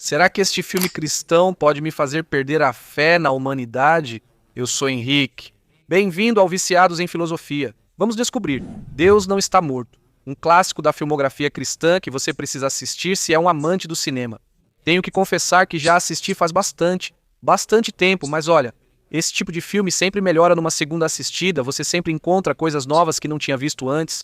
Será que este filme cristão pode me fazer perder a fé na humanidade? Eu sou Henrique. Bem-vindo ao Viciados em Filosofia. Vamos descobrir. Deus não está morto. Um clássico da filmografia cristã que você precisa assistir se é um amante do cinema. Tenho que confessar que já assisti faz bastante tempo, mas olha, esse tipo de filme sempre melhora numa segunda assistida, você sempre encontra coisas novas que não tinha visto antes.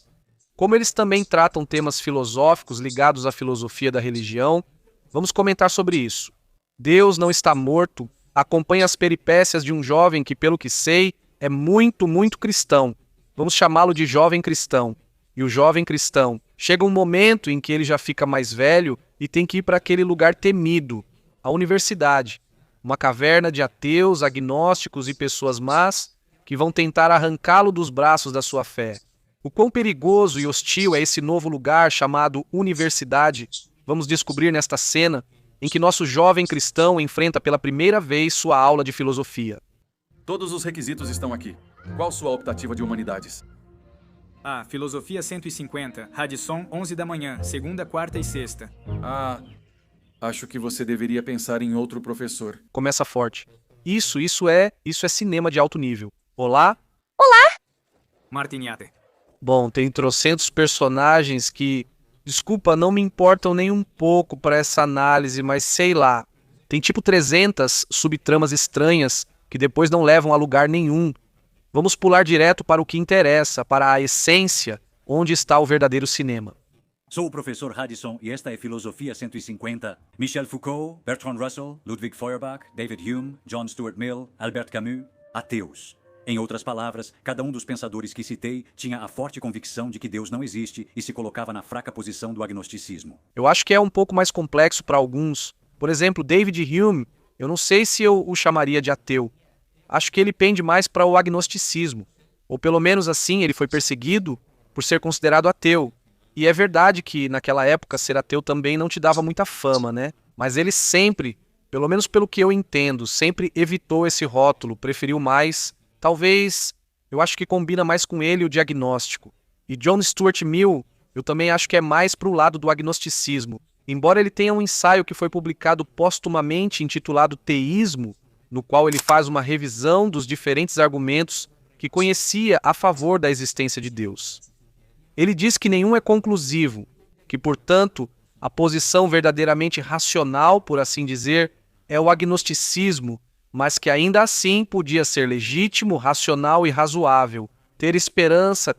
Como eles também tratam temas filosóficos ligados à filosofia da religião, vamos comentar sobre isso. Deus não está morto, acompanha as peripécias de um jovem que, pelo que sei, é muito cristão. Vamos chamá-lo de jovem cristão. E o jovem cristão chega um momento em que ele já fica mais velho e tem que ir para aquele lugar temido, a universidade. Uma caverna de ateus, agnósticos e pessoas más que vão tentar arrancá-lo dos braços da sua fé. O quão perigoso e hostil é esse novo lugar chamado universidade? Vamos descobrir nesta cena em que nosso jovem cristão enfrenta pela primeira vez sua aula de filosofia. Todos os requisitos estão aqui. Qual sua optativa de humanidades? Filosofia 150, Radisson, 11 da manhã, segunda, quarta e sexta. Acho que você deveria pensar em outro professor. Começa forte. Isso é cinema de alto nível. Olá? Martiniate. Bom, tem trocentos personagens que, desculpa, não me importam nem um pouco para essa análise, mas sei lá. Tem tipo 300 subtramas estranhas que depois não levam a lugar nenhum. Vamos pular direto para o que interessa, para a essência, onde está o verdadeiro cinema. Sou o professor Radisson e esta é Filosofia 150. Michel Foucault, Bertrand Russell, Ludwig Feuerbach, David Hume, John Stuart Mill, Albert Camus, ateus. Em outras palavras, cada um dos pensadores que citei tinha a forte convicção de que Deus não existe e se colocava na fraca posição do agnosticismo. Eu acho que é um pouco mais complexo para alguns. Por exemplo, David Hume, eu não sei se eu o chamaria de ateu. Acho que ele pende mais para o agnosticismo. Ou pelo menos assim, ele foi perseguido por ser considerado ateu. E é verdade que naquela época ser ateu também não te dava muita fama, né? Mas ele sempre, pelo menos pelo que eu entendo, sempre evitou esse rótulo, preferiu mais... Talvez, eu acho que combina mais com ele o diagnóstico. E John Stuart Mill, eu também acho que é mais para o lado do agnosticismo. Embora ele tenha um ensaio que foi publicado póstumamente intitulado Teísmo, no qual ele faz uma revisão dos diferentes argumentos que conhecia a favor da existência de Deus. Ele diz que nenhum é conclusivo, que, portanto, a posição verdadeiramente racional, por assim dizer, é o agnosticismo, mas que ainda assim podia ser legítimo, racional e razoável. Ter esperança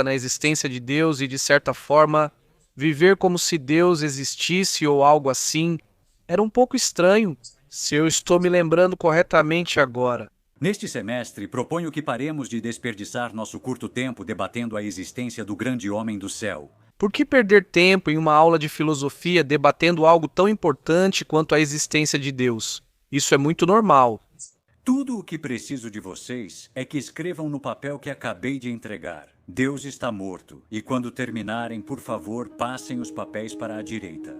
na existência de Deus e, de certa forma, viver como se Deus existisse ou algo assim, era um pouco estranho, se eu estou me lembrando corretamente agora. Neste semestre, proponho que paremos de desperdiçar nosso curto tempo debatendo a existência do grande homem do céu. Por que perder tempo em uma aula de filosofia debatendo algo tão importante quanto a existência de Deus? Isso é muito normal. Tudo o que preciso de vocês é que escrevam no papel que acabei de entregar. Deus está morto. E quando terminarem, por favor, passem os papéis para a direita.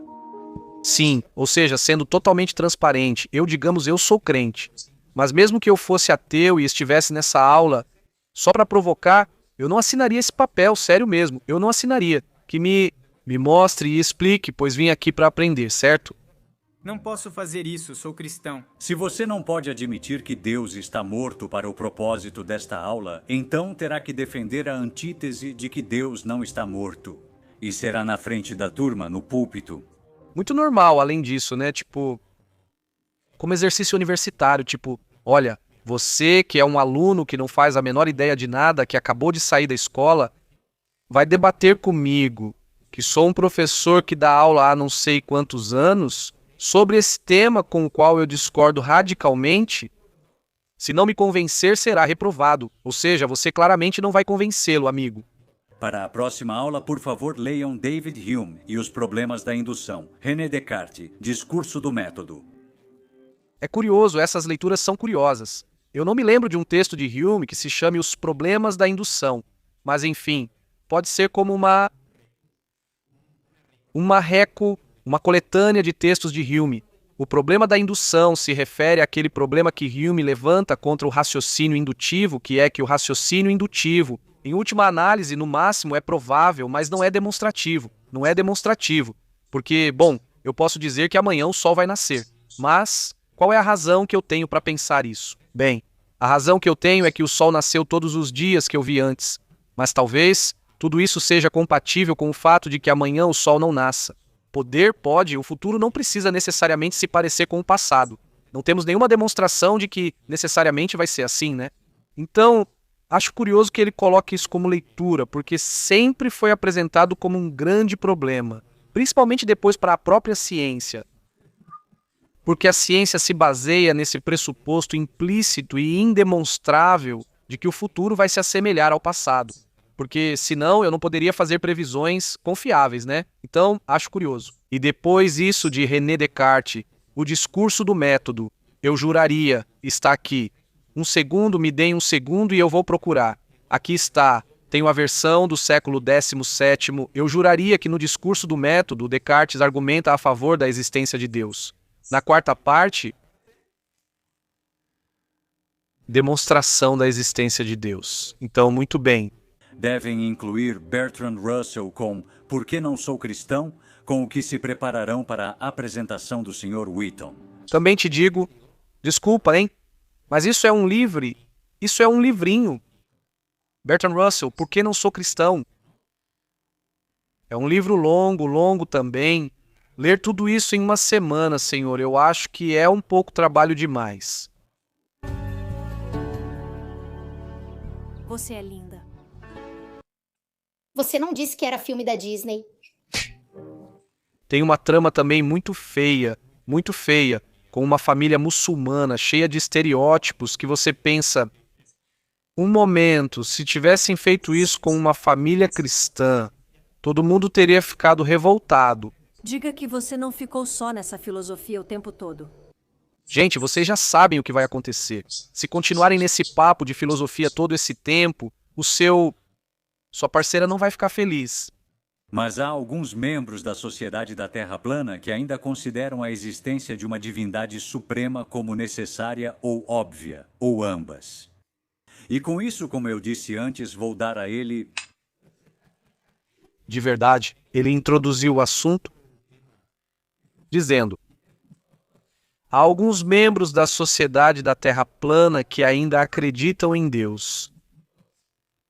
Sim, ou seja, sendo totalmente transparente, eu sou crente. Mas mesmo que eu fosse ateu e estivesse nessa aula, só para provocar, eu não assinaria esse papel, sério mesmo, eu não assinaria. Que me mostre e explique, pois vim aqui para aprender, certo? Não posso fazer isso, sou cristão. Se você não pode admitir que Deus está morto para o propósito desta aula, então terá que defender a antítese de que Deus não está morto. E será na frente da turma, no púlpito. Muito normal, além disso, né? Tipo, como exercício universitário, tipo, olha, você que é um aluno que não faz a menor ideia de nada, que acabou de sair da escola, vai debater comigo, que sou um professor que dá aula há não sei quantos anos, sobre esse tema com o qual eu discordo radicalmente. Se não me convencer, será reprovado. Ou seja, você claramente não vai convencê-lo, amigo. Para a próxima aula, por favor, leiam David Hume e os problemas da indução. René Descartes, Discurso do Método. É curioso, essas leituras são curiosas. Eu não me lembro de um texto de Hume que se chame Os Problemas da Indução. Mas, enfim, pode ser como uma coletânea de textos de Hume. O problema da indução se refere àquele problema que Hume levanta contra o raciocínio indutivo, que é que o raciocínio indutivo, em última análise, no máximo, é provável, mas não é demonstrativo. Não é demonstrativo. Porque, bom, eu posso dizer que amanhã o sol vai nascer. Mas qual é a razão que eu tenho para pensar isso? Bem, a razão que eu tenho é que o sol nasceu todos os dias que eu vi antes. Mas talvez tudo isso seja compatível com o fato de que amanhã o sol não nasça. Poder pode, o futuro não precisa necessariamente se parecer com o passado. Não temos nenhuma demonstração de que necessariamente vai ser assim, né? Então, acho curioso que ele coloque isso como leitura, porque sempre foi apresentado como um grande problema, principalmente depois para a própria ciência. Porque a ciência se baseia nesse pressuposto implícito e indemonstrável de que o futuro vai se assemelhar ao passado. Porque senão eu não poderia fazer previsões confiáveis, né? Então, acho curioso. E depois isso de René Descartes, o discurso do método, eu juraria, está aqui. Um segundo, me deem um segundo e eu vou procurar. Aqui está, tenho a versão do século XVII, eu juraria que no discurso do método, Descartes argumenta a favor da existência de Deus. Na quarta parte, demonstração da existência de Deus. Então, muito bem. Devem incluir Bertrand Russell com Por que não sou cristão? Com o que se prepararão para a apresentação do Sr. Wheaton. Também te digo, desculpa, hein? Mas isso é um livrinho. Bertrand Russell, Por que não sou cristão? É um livro longo também. Ler tudo isso em uma semana, senhor, eu acho que é um pouco trabalho demais. Você é linda. Você não disse que era filme da Disney. Tem uma trama também muito feia, com uma família muçulmana cheia de estereótipos que você pensa, um momento, se tivessem feito isso com uma família cristã, todo mundo teria ficado revoltado. Diga que você não ficou só nessa filosofia o tempo todo. Gente, vocês já sabem o que vai acontecer. Se continuarem nesse papo de filosofia todo esse tempo, sua parceira não vai ficar feliz. Mas há alguns membros da Sociedade da Terra Plana que ainda consideram a existência de uma divindade suprema como necessária ou óbvia, ou ambas. E com isso, como eu disse antes, vou dar a ele... De verdade, ele introduziu o assunto dizendo: há alguns membros da Sociedade da Terra Plana que ainda acreditam em Deus.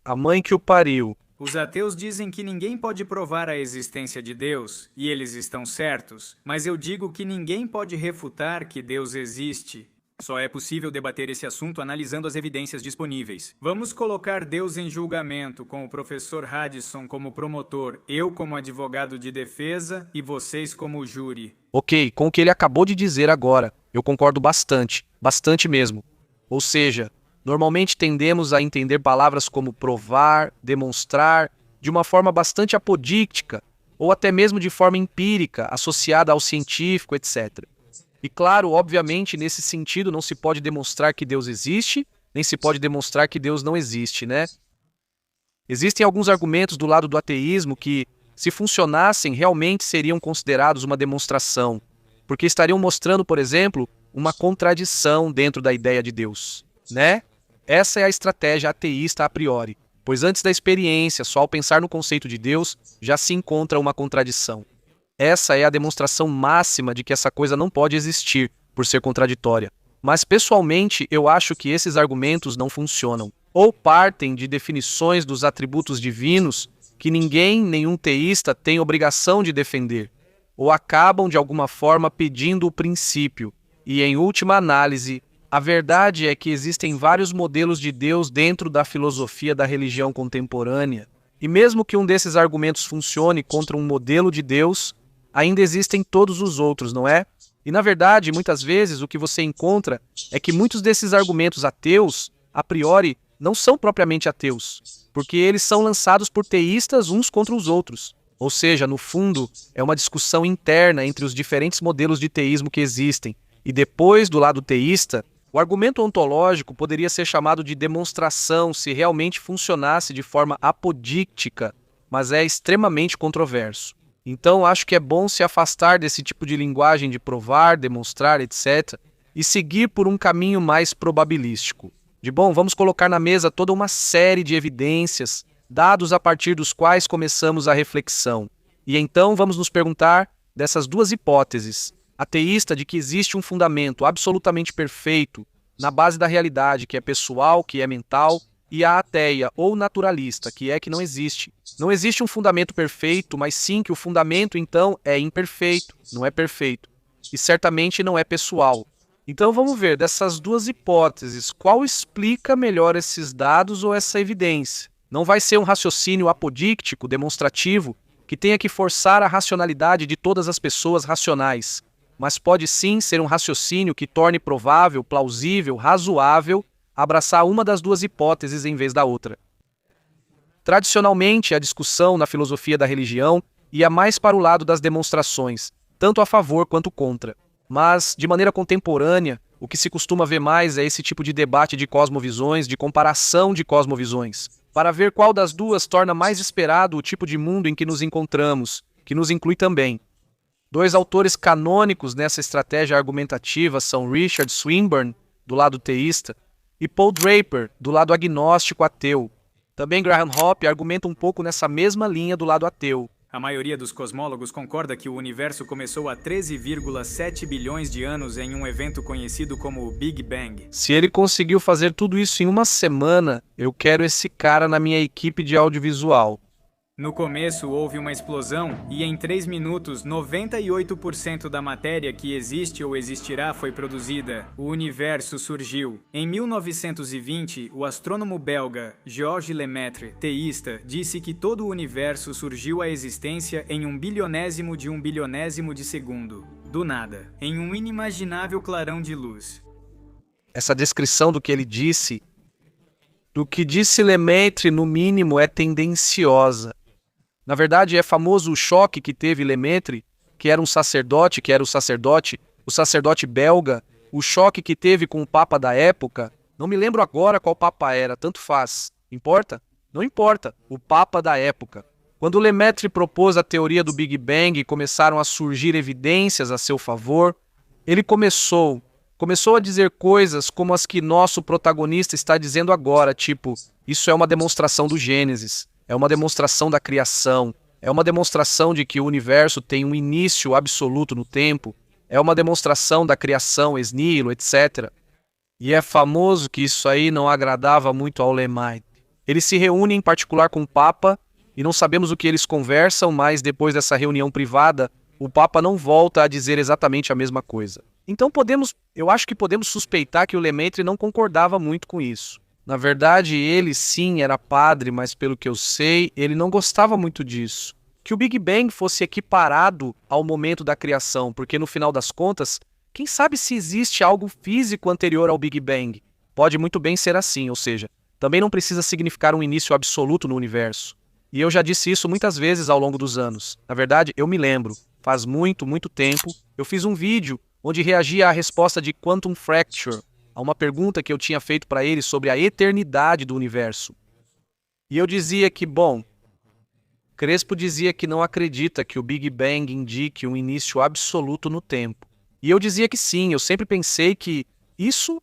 A mãe que o pariu. Os ateus dizem que ninguém pode provar a existência de Deus, e eles estão certos, mas eu digo que ninguém pode refutar que Deus existe. Só é possível debater esse assunto analisando as evidências disponíveis. Vamos colocar Deus em julgamento, com o professor Radisson como promotor, eu como advogado de defesa e vocês como júri. Ok, com o que ele acabou de dizer agora, eu concordo bastante mesmo. Ou seja, normalmente tendemos a entender palavras como provar, demonstrar, de uma forma bastante apodíctica, ou até mesmo de forma empírica, associada ao científico, etc. E claro, obviamente, nesse sentido não se pode demonstrar que Deus existe, nem se pode demonstrar que Deus não existe, né? Existem alguns argumentos do lado do ateísmo que, se funcionassem, realmente seriam considerados uma demonstração, porque estariam mostrando, por exemplo, uma contradição dentro da ideia de Deus, né? Essa é a estratégia ateísta a priori, pois antes da experiência, só ao pensar no conceito de Deus, já se encontra uma contradição. Essa é a demonstração máxima de que essa coisa não pode existir, por ser contraditória. Mas, pessoalmente, eu acho que esses argumentos não funcionam. Ou partem de definições dos atributos divinos que nenhum teísta tem obrigação de defender, ou acabam, de alguma forma, pedindo o princípio. E, em última análise, a verdade é que existem vários modelos de Deus dentro da filosofia da religião contemporânea. E mesmo que um desses argumentos funcione contra um modelo de Deus, ainda existem todos os outros, não é? E na verdade, muitas vezes, o que você encontra é que muitos desses argumentos ateus, a priori, não são propriamente ateus, porque eles são lançados por teístas uns contra os outros. Ou seja, no fundo, é uma discussão interna entre os diferentes modelos de teísmo que existem. E depois, do lado teísta, o argumento ontológico poderia ser chamado de demonstração se realmente funcionasse de forma apodíctica, mas é extremamente controverso. Então, acho que é bom se afastar desse tipo de linguagem de provar, demonstrar, etc., e seguir por um caminho mais probabilístico. De bom, vamos colocar na mesa toda uma série de evidências, dados a partir dos quais começamos a reflexão. E então vamos nos perguntar, dessas duas hipóteses, ateísta de que existe um fundamento absolutamente perfeito na base da realidade, que é pessoal, que é mental, e a ateia ou naturalista, que é que não existe. Não existe um fundamento perfeito, mas sim que o fundamento, então, é imperfeito, não é perfeito. E certamente não é pessoal. Então vamos ver, dessas duas hipóteses, qual explica melhor esses dados ou essa evidência? Não vai ser um raciocínio apodíctico, demonstrativo, que tenha que forçar a racionalidade de todas as pessoas racionais, mas pode sim ser um raciocínio que torne provável, plausível, razoável, abraçar uma das duas hipóteses em vez da outra. Tradicionalmente, a discussão na filosofia da religião ia mais para o lado das demonstrações, tanto a favor quanto contra. Mas, de maneira contemporânea, o que se costuma ver mais é esse tipo de debate de cosmovisões, de comparação de cosmovisões, para ver qual das duas torna mais esperado o tipo de mundo em que nos encontramos, que nos inclui também. Dois autores canônicos nessa estratégia argumentativa são Richard Swinburne, do lado teísta, e Paul Draper, do lado agnóstico ateu. Também Graham Hoppe argumenta um pouco nessa mesma linha do lado ateu. A maioria dos cosmólogos concorda que o universo começou há 13,7 bilhões de anos em um evento conhecido como o Big Bang. Se ele conseguiu fazer tudo isso em uma semana, eu quero esse cara na minha equipe de audiovisual. No começo houve uma explosão e em 3 minutos 98% da matéria que existe ou existirá foi produzida. O universo surgiu. Em 1920, o astrônomo belga Georges Lemaitre, teísta, disse que todo o universo surgiu à existência em 1/1000 de 1/1000 de segundo. Do nada, em um inimaginável clarão de luz. Essa descrição do que ele disse, do que disse Lemaitre, no mínimo, é tendenciosa. Na verdade, é famoso o choque que teve Lemaitre, que era o sacerdote belga, o choque que teve com o Papa da época. Não me lembro agora qual Papa era, tanto faz. Importa? Não importa, o Papa da época. Quando Lemaitre propôs a teoria do Big Bang e começaram a surgir evidências a seu favor, ele começou a dizer coisas como as que nosso protagonista está dizendo agora, tipo, isso é uma demonstração do Gênesis. É uma demonstração da criação, é uma demonstração de que o universo tem um início absoluto no tempo, é uma demonstração da criação ex nihilo, etc. E é famoso que isso aí não agradava muito ao Lemaitre. Eles se reúnem em particular com o Papa, e não sabemos o que eles conversam, mas depois dessa reunião privada, o Papa não volta a dizer exatamente a mesma coisa. Então eu acho que podemos suspeitar que o Lemaitre não concordava muito com isso. Na verdade, ele sim era padre, mas pelo que eu sei, ele não gostava muito disso. Que o Big Bang fosse equiparado ao momento da criação, porque no final das contas, quem sabe se existe algo físico anterior ao Big Bang? Pode muito bem ser assim, ou seja, também não precisa significar um início absoluto no universo. E eu já disse isso muitas vezes ao longo dos anos. Na verdade, eu me lembro, faz muito, muito tempo, eu fiz um vídeo onde reagia à resposta de Quantum Fracture, a uma pergunta que eu tinha feito para ele sobre a eternidade do universo. E eu dizia que, Crespo dizia que não acredita que o Big Bang indique um início absoluto no tempo. E eu dizia que sim, eu sempre pensei que isso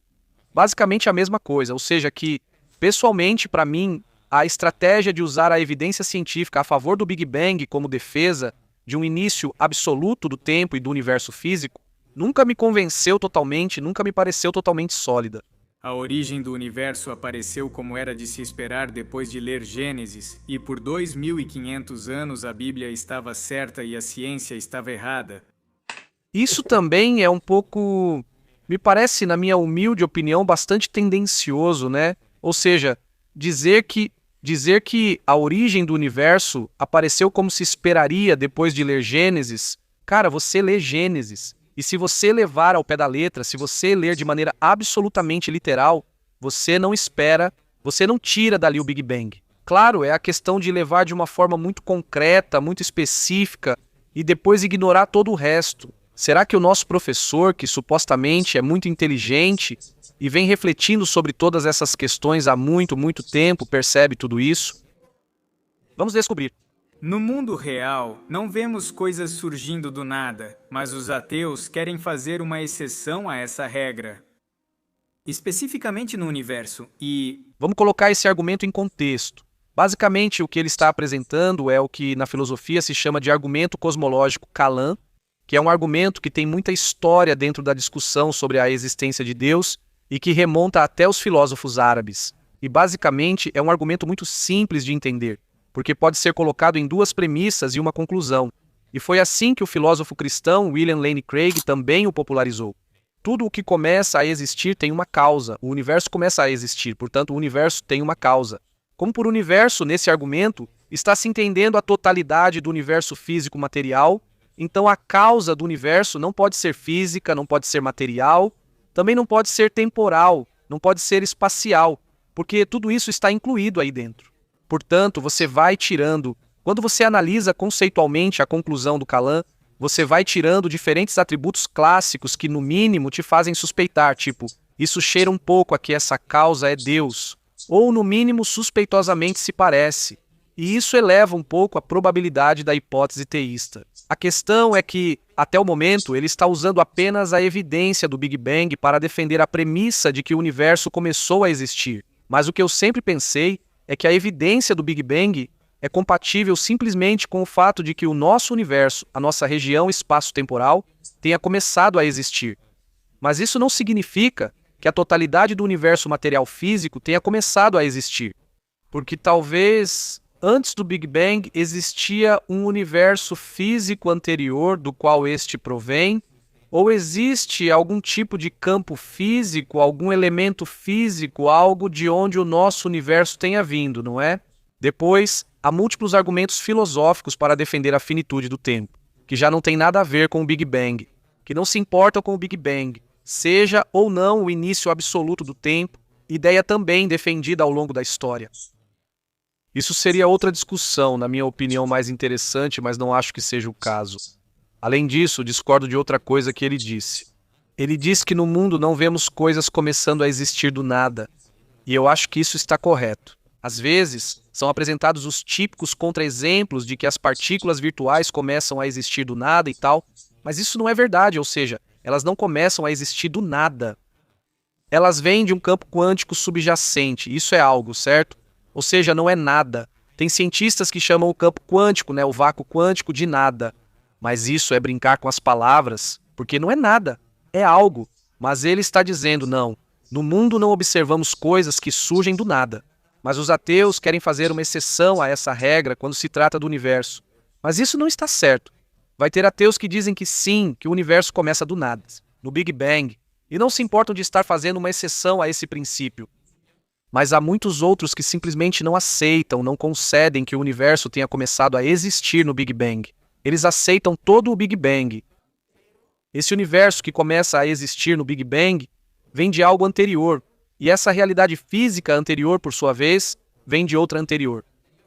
basicamente é a mesma coisa, ou seja, que, pessoalmente, para mim, a estratégia de usar a evidência científica a favor do Big Bang como defesa de um início absoluto do tempo e do universo físico nunca me convenceu totalmente, nunca me pareceu totalmente sólida. A origem do universo apareceu como era de se esperar depois de ler Gênesis, e por 2500 anos a Bíblia estava certa e a ciência estava errada. Isso também é um pouco, me parece, na minha humilde opinião, bastante tendencioso, né? Ou seja, dizer que a origem do universo apareceu como se esperaria depois de ler Gênesis. Cara, você lê Gênesis. E se você levar ao pé da letra, se você ler de maneira absolutamente literal, você não tira dali o Big Bang. Claro, é a questão de levar de uma forma muito concreta, muito específica, e depois ignorar todo o resto. Será que o nosso professor, que supostamente é muito inteligente e vem refletindo sobre todas essas questões há muito, muito tempo, percebe tudo isso? Vamos descobrir. No mundo real, não vemos coisas surgindo do nada, mas os ateus querem fazer uma exceção a essa regra. Especificamente no universo, Vamos colocar esse argumento em contexto. Basicamente, o que ele está apresentando é o que na filosofia se chama de argumento cosmológico Kalam, que é um argumento que tem muita história dentro da discussão sobre a existência de Deus e que remonta até os filósofos árabes. E basicamente é um argumento muito simples de entender, porque pode ser colocado em duas premissas e uma conclusão. E foi assim que o filósofo cristão William Lane Craig também o popularizou. Tudo o que começa a existir tem uma causa. O universo começa a existir, portanto o universo tem uma causa. Como por universo, nesse argumento, está se entendendo a totalidade do universo físico material, então a causa do universo não pode ser física, não pode ser material, também não pode ser temporal, não pode ser espacial, porque tudo isso está incluído aí dentro. Portanto, você vai tirando, quando você analisa conceitualmente a conclusão do Kalam, você vai tirando diferentes atributos clássicos que, no mínimo, te fazem suspeitar, tipo, isso cheira um pouco a que essa causa é Deus, ou, no mínimo, suspeitosamente se parece. E isso eleva um pouco a probabilidade da hipótese teísta. A questão é que, até o momento, ele está usando apenas a evidência do Big Bang para defender a premissa de que o universo começou a existir. Mas o que eu sempre pensei é que a evidência do Big Bang é compatível simplesmente com o fato de que o nosso universo, a nossa região espaço-temporal, tenha começado a existir. Mas isso não significa que a totalidade do universo material físico tenha começado a existir. Porque talvez, antes do Big Bang, existia um universo físico anterior do qual este provém, ou existe algum tipo de campo físico, algum elemento físico, algo de onde o nosso universo tenha vindo, não é? Depois, há múltiplos argumentos filosóficos para defender a finitude do tempo, que já não tem nada a ver com o Big Bang, que não se importam com o Big Bang, seja ou não o início absoluto do tempo, ideia também defendida ao longo da história. Isso seria outra discussão, na minha opinião, mais interessante, mas não acho que seja o caso. Além disso, discordo de outra coisa que ele disse. Ele diz que no mundo não vemos coisas começando a existir do nada, e eu acho que isso está correto. Às vezes, são apresentados os típicos contra-exemplos de que as partículas virtuais começam a existir do nada e tal, mas isso não é verdade, ou seja, elas não começam a existir do nada. Elas vêm de um campo quântico subjacente, isso é algo, certo? Ou seja, não é nada. Tem cientistas que chamam o campo quântico, o vácuo quântico, de nada. Mas isso é brincar com as palavras, porque não é nada, é algo. Mas ele está dizendo, não, no mundo não observamos coisas que surgem do nada. Mas os ateus querem fazer uma exceção a essa regra quando se trata do universo. Mas isso não está certo. Vai ter ateus que dizem que sim, que o universo começa do nada, no Big Bang, e não se importam de estar fazendo uma exceção a esse princípio. Mas há muitos outros que simplesmente não aceitam, não concedem que o universo tenha começado a existir no Big Bang. Eles aceitam todo o Big Bang. Esse universo que começa a existir no Big Bang vem de algo anterior, e essa realidade física anterior, por sua vez, vem de outra anterior.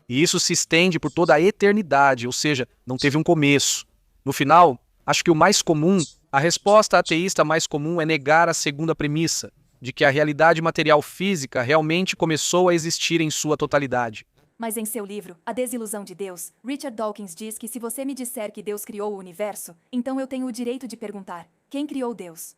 E isso se estende por toda a eternidade, ou seja, não teve um começo. No final, acho que o mais comum, a resposta ateísta mais comum é negar a segunda premissa, de que a realidade material física realmente começou a existir em sua totalidade. Mas em seu livro, A Desilusão de Deus, Richard Dawkins diz que se você me disser que Deus criou o universo, então eu tenho o direito de perguntar, quem criou Deus?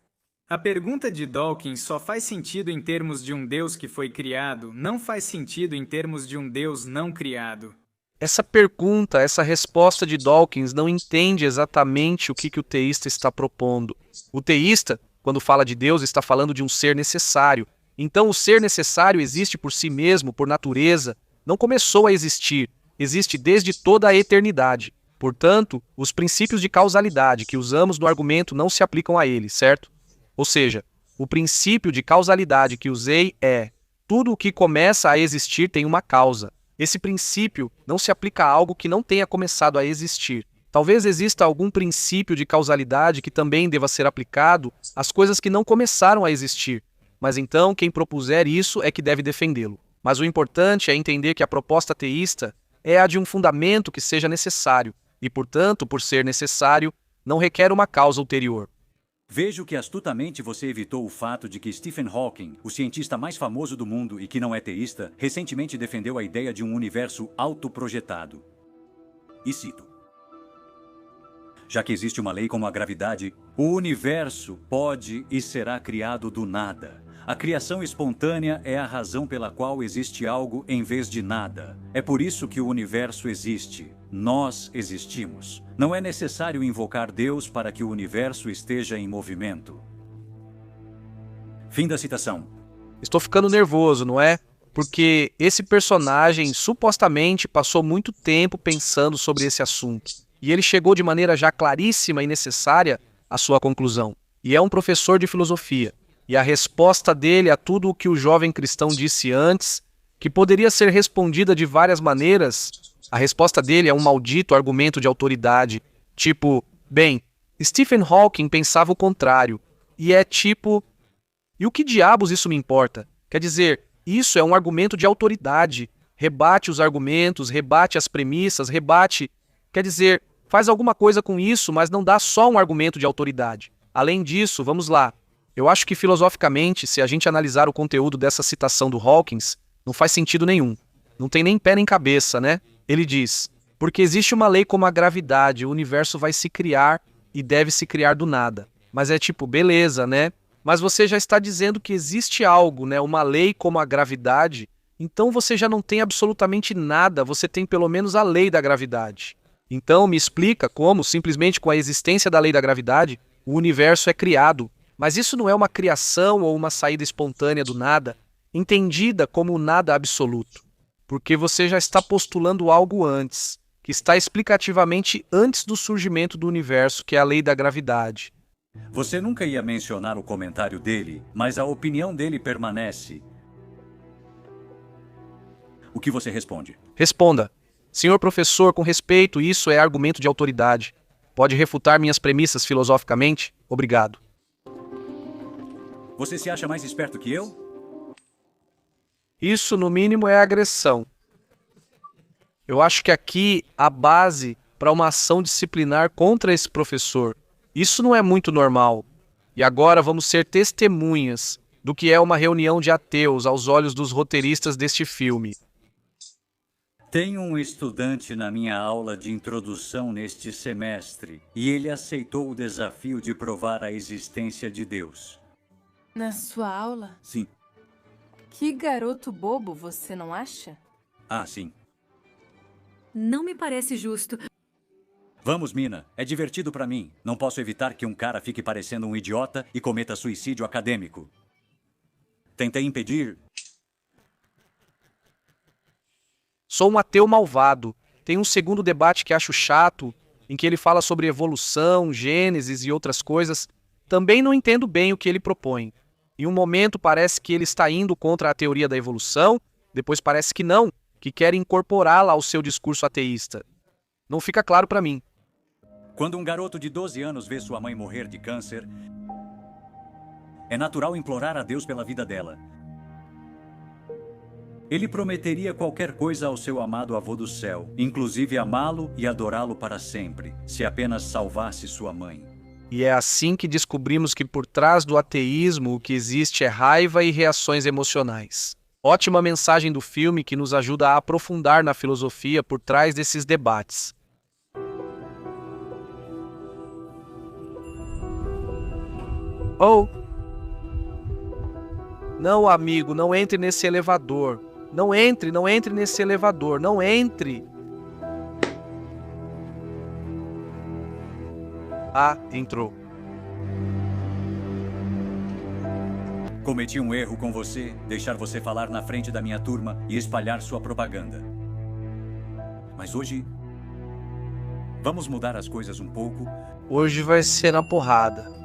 A pergunta de Dawkins só faz sentido em termos de um Deus que foi criado, não faz sentido em termos de um Deus não criado. Essa pergunta, essa resposta de Dawkins não entende exatamente o que o teísta está propondo. O teísta, quando fala de Deus, está falando de um ser necessário. Então o ser necessário existe por si mesmo, por natureza, não começou a existir, existe desde toda a eternidade. Portanto, os princípios de causalidade que usamos no argumento não se aplicam a ele, certo? Ou seja, o princípio de causalidade que usei é: tudo o que começa a existir tem uma causa. Esse princípio não se aplica a algo que não tenha começado a existir. Talvez exista algum princípio de causalidade que também deva ser aplicado às coisas que não começaram a existir, mas então quem propuser isso é que deve defendê-lo. Mas o importante é entender que a proposta teísta é a de um fundamento que seja necessário, e portanto, por ser necessário, não requer uma causa ulterior. Vejo que astutamente você evitou o fato de que Stephen Hawking, o cientista mais famoso do mundo e que não é teísta, recentemente defendeu a ideia de um universo autoprojetado. E cito: já que existe uma lei como a gravidade, o universo pode e será criado do nada. A criação espontânea é a razão pela qual existe algo em vez de nada. É por isso que o universo existe. nós existimos. Não é necessário invocar Deus para que o universo esteja em movimento. Fim da citação. Estou ficando nervoso, não é? Porque esse personagem supostamente passou muito tempo pensando sobre esse assunto. E ele chegou de maneira já claríssima e necessária à sua conclusão. E é um professor de filosofia. E a resposta dele a tudo o que o jovem cristão disse antes, que poderia ser respondida de várias maneiras, a resposta dele é um maldito argumento de autoridade. Tipo, bem, Stephen Hawking pensava o contrário. E é tipo... E o que diabos isso me importa? Quer dizer, isso é um argumento de autoridade. Rebate os argumentos, rebate as premissas, rebate... Quer dizer, faz alguma coisa com isso, mas não dá só um argumento de autoridade. Além disso, vamos lá. Eu acho que filosoficamente, se a gente analisar o conteúdo dessa citação do Hawkins, não faz sentido nenhum. Não tem nem pé nem cabeça, né? Ele diz, porque existe uma lei como a gravidade, o universo vai se criar e deve se criar do nada. Mas é tipo, beleza, né? Mas você já está dizendo que existe algo, né? Uma lei como a gravidade, então você já não tem absolutamente nada, você tem pelo menos a lei da gravidade. Então me explica como, simplesmente com a existência da lei da gravidade, o universo é criado. Mas isso não é uma criação ou uma saída espontânea do nada, entendida como nada absoluto. Porque você já está postulando algo antes, que está explicativamente antes do surgimento do universo, que é a lei da gravidade. Você nunca ia mencionar o comentário dele, mas a opinião dele permanece. O que você responde? Responda. Senhor professor, com respeito, isso é argumento de autoridade. Pode refutar minhas premissas filosoficamente? Obrigado. Você se acha mais esperto que eu? Isso, no mínimo, é agressão. Eu acho que aqui a base para uma ação disciplinar contra esse professor. Isso não é muito normal. E agora vamos ser testemunhas do que é uma reunião de ateus aos olhos dos roteiristas deste filme. Tenho um estudante na minha aula de introdução neste semestre e ele aceitou o desafio de provar a existência de Deus. Na sua aula? Sim. Que garoto bobo, você não acha? Ah, sim. Não me parece justo. Vamos, Mina. É divertido pra mim. Não posso evitar que um cara fique parecendo um idiota e cometa suicídio acadêmico. Tentei impedir... Sou um ateu malvado. Tem um segundo debate que acho chato, em que ele fala sobre evolução, Gênesis e outras coisas. Também não entendo bem o que ele propõe. Em um momento parece que ele está indo contra a teoria da evolução, depois parece que não, que quer incorporá-la ao seu discurso ateísta. Não fica claro para mim. Quando um garoto de 12 anos vê sua mãe morrer de câncer, é natural implorar a Deus pela vida dela. Ele prometeria qualquer coisa ao seu amado avô do céu, inclusive amá-lo e adorá-lo para sempre, se apenas salvasse sua mãe. E é assim que descobrimos que por trás do ateísmo o que existe é raiva e reações emocionais. Ótima mensagem do filme que nos ajuda a aprofundar na filosofia por trás desses debates. Oh! Não, amigo, não entre nesse elevador. Não entre nesse elevador, não entre. Ah, entrou. Cometi um erro com você, deixar você falar na frente da minha turma e espalhar sua propaganda. Mas hoje, vamos mudar as coisas um pouco. Hoje vai ser na porrada.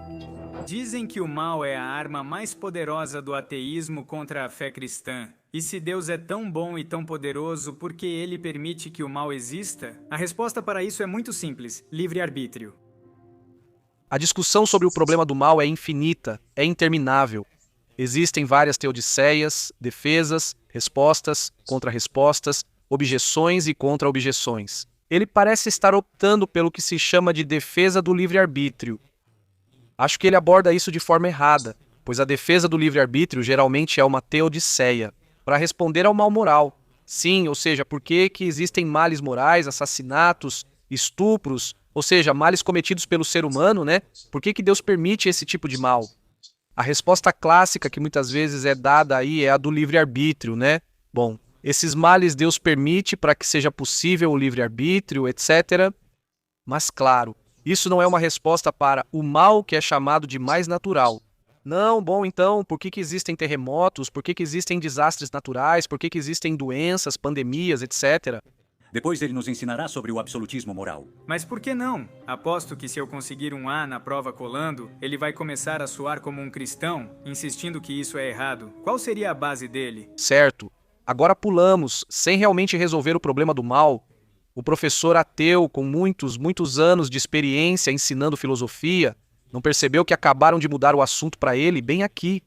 Dizem que o mal é a arma mais poderosa do ateísmo contra a fé cristã. E se Deus é tão bom e tão poderoso, por que ele permite que o mal exista? A resposta para isso é muito simples: livre-arbítrio. A discussão sobre o problema do mal é infinita, é interminável. Existem várias teodiceias, defesas, respostas, contra-respostas, objeções e contra-objeções. Ele parece estar optando pelo que se chama de defesa do livre-arbítrio. Acho que ele aborda isso de forma errada, pois a defesa do livre-arbítrio geralmente é uma teodiceia, para responder ao mal moral. Sim, ou seja, por que existem males morais, assassinatos, estupros, ou seja, males cometidos pelo ser humano, né? Por que Deus permite esse tipo de mal? A resposta clássica que muitas vezes é dada aí é a do livre-arbítrio, né? Bom, Esses males Deus permite para que seja possível o livre-arbítrio, etc. Mas, claro, isso não é uma resposta para o mal que é chamado de mais natural. Não, bom, então, por que existem terremotos? Por que existem desastres naturais? Por que existem doenças, pandemias, etc.? Depois ele nos ensinará sobre o absolutismo moral. Mas por que não? Aposto que se eu conseguir um A na prova colando, ele vai começar a soar como um cristão, insistindo que isso é errado. Qual seria a base dele? Certo. Agora pulamos, sem realmente resolver o problema do mal. O professor ateu, com muitos anos de experiência ensinando filosofia, não percebeu que acabaram de mudar o assunto para ele bem aqui.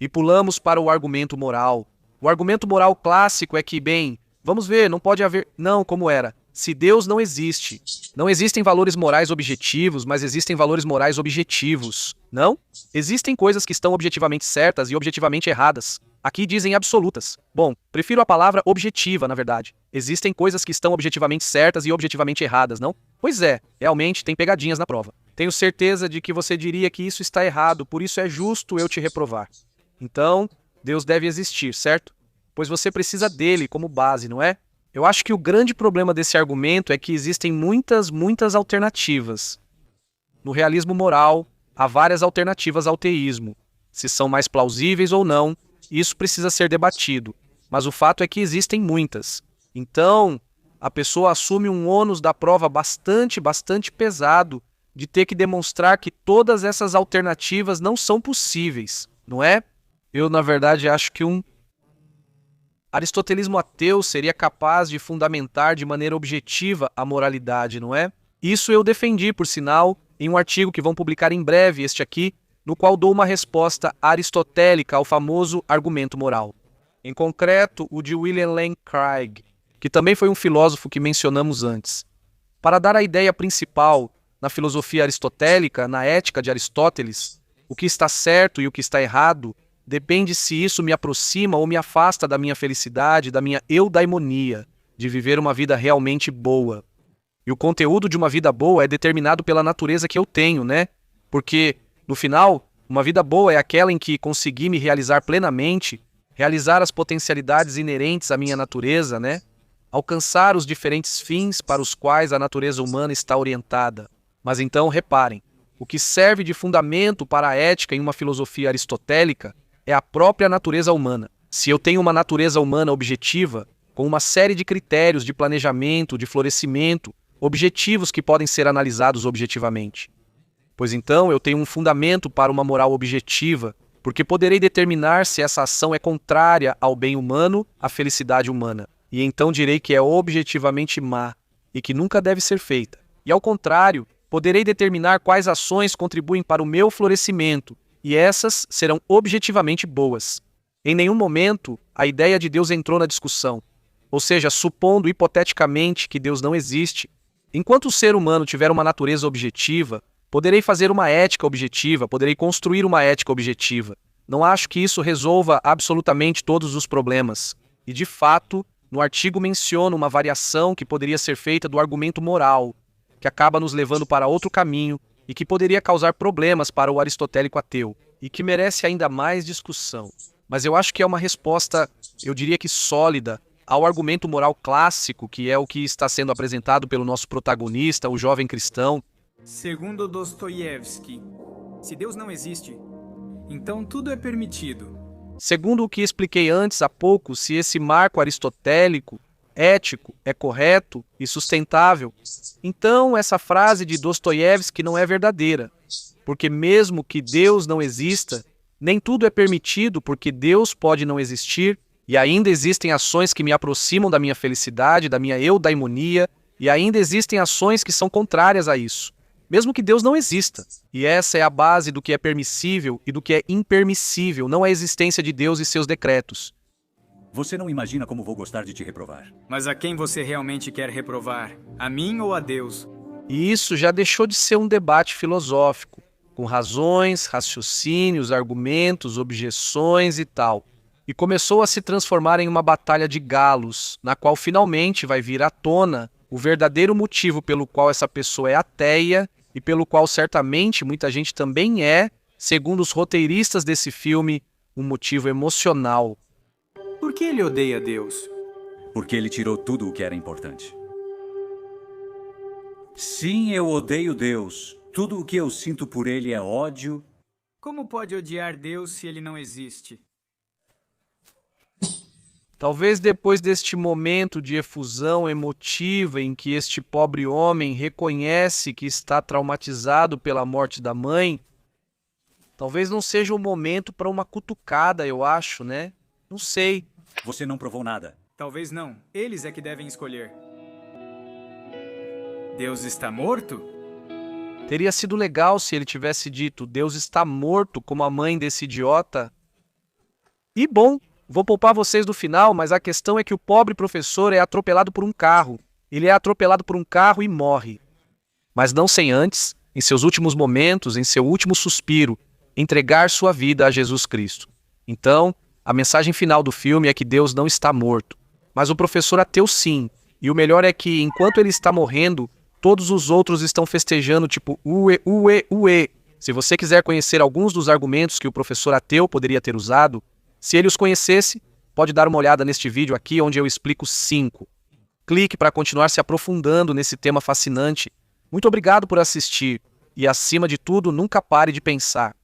E pulamos para o argumento moral. O argumento moral clássico é que, bem, vamos ver, não pode haver... Não, como era? Se Deus não existe. Não existem valores morais objetivos, mas existem valores morais objetivos. Não? Existem coisas que estão objetivamente certas e objetivamente erradas. Aqui dizem absolutas. Bom, prefiro a palavra objetiva, na verdade. Existem coisas que estão objetivamente certas e objetivamente erradas, não? Pois é, realmente tem pegadinhas na prova. Tenho certeza de que você diria que isso está errado, por isso é justo eu te reprovar. Então, Deus deve existir, certo? Pois você precisa dele como base, não é? Eu acho que o grande problema desse argumento é que existem muitas alternativas. No realismo moral, há várias alternativas ao teísmo. Se são mais plausíveis ou não, isso precisa ser debatido. Mas o fato é que existem muitas. Então, a pessoa assume um ônus da prova bastante pesado de ter que demonstrar que todas essas alternativas não são possíveis, não é? Eu, na verdade, acho que um aristotelismo ateu seria capaz de fundamentar de maneira objetiva a moralidade, não é? Isso eu defendi, por sinal, em um artigo que vão publicar em breve, este aqui, no qual dou uma resposta aristotélica ao famoso argumento moral. Em concreto, o de William Lane Craig, que também foi um filósofo que mencionamos antes. Para dar a ideia principal, na filosofia aristotélica, na ética de Aristóteles, o que está certo e o que está errado depende se isso me aproxima ou me afasta da minha felicidade, da minha eudaimonia, de viver uma vida realmente boa. E o conteúdo de uma vida boa é determinado pela natureza que eu tenho, né? Porque, no final, uma vida boa é aquela em que consegui me realizar plenamente, realizar as potencialidades inerentes à minha natureza, né? Alcançar os diferentes fins para os quais a natureza humana está orientada. Mas então, reparem, o que serve de fundamento para a ética em uma filosofia aristotélica é a própria natureza humana. Se eu tenho uma natureza humana objetiva, com uma série de critérios de planejamento, de florescimento, objetivos que podem ser analisados objetivamente. Pois então eu tenho um fundamento para uma moral objetiva, porque poderei determinar se essa ação é contrária ao bem humano, à felicidade humana. E então direi que é objetivamente má e que nunca deve ser feita. E ao contrário, poderei determinar quais ações contribuem para o meu florescimento, e essas serão objetivamente boas. Em nenhum momento, a ideia de Deus entrou na discussão. Ou seja, supondo hipoteticamente que Deus não existe, enquanto o ser humano tiver uma natureza objetiva, poderei fazer uma ética objetiva, poderei construir uma ética objetiva. Não acho que isso resolva absolutamente todos os problemas. E, de fato, no artigo menciono uma variação que poderia ser feita do argumento moral, que acaba nos levando para outro caminho e que poderia causar problemas para o aristotélico ateu, e que merece ainda mais discussão. Mas eu acho que é uma resposta, eu diria que sólida, ao argumento moral clássico, que é o que está sendo apresentado pelo nosso protagonista, o jovem cristão. Segundo Dostoiévski, se Deus não existe, então tudo é permitido. Segundo o que expliquei antes há pouco, se esse marco aristotélico, ético, é correto e sustentável, então essa frase de Dostoiévski não é verdadeira, porque mesmo que Deus não exista, nem tudo é permitido porque Deus pode não existir, e ainda existem ações que me aproximam da minha felicidade, da minha eudaimonia, e ainda existem ações que são contrárias a isso, mesmo que Deus não exista. E essa é a base do que é permissível e do que é impermissível, não a existência de Deus e seus decretos. Você não imagina como vou gostar de te reprovar. Mas a quem você realmente quer reprovar? A mim ou a Deus? E isso já deixou de ser um debate filosófico, com razões, raciocínios, argumentos, objeções e tal. E começou a se transformar em uma batalha de galos, na qual finalmente vai vir à tona o verdadeiro motivo pelo qual essa pessoa é ateia e pelo qual certamente muita gente também é, segundo os roteiristas desse filme, um motivo emocional. Por que ele odeia Deus? porque ele tirou tudo o que era importante. Sim, eu odeio Deus. Tudo o que eu sinto por ele é ódio. Como pode odiar Deus se ele não existe? Talvez depois deste momento de efusão emotiva em que este pobre homem reconhece que está traumatizado pela morte da mãe, talvez não seja o momento para uma cutucada, eu acho, né? Não sei. Você não provou nada. Talvez não. Eles é que devem escolher. Deus está morto? Teria sido legal se ele tivesse dito: Deus está morto, como a mãe desse idiota. E bom, vou poupar vocês do final, mas a questão é que o pobre professor é atropelado por um carro. Ele é atropelado por um carro e morre. Mas não sem antes, em seus últimos momentos, em seu último suspiro, entregar sua vida a Jesus Cristo. Então, a mensagem final do filme é que Deus não está morto. Mas o professor ateu sim. E o melhor é que, enquanto ele está morrendo, todos os outros estão festejando, tipo, uê, uê, uê. Se você quiser conhecer alguns dos argumentos que o professor ateu poderia ter usado, se ele os conhecesse, pode dar uma olhada neste vídeo aqui, onde eu explico 5. Clique para continuar se aprofundando nesse tema fascinante. Muito obrigado por assistir. E, acima de tudo, nunca pare de pensar.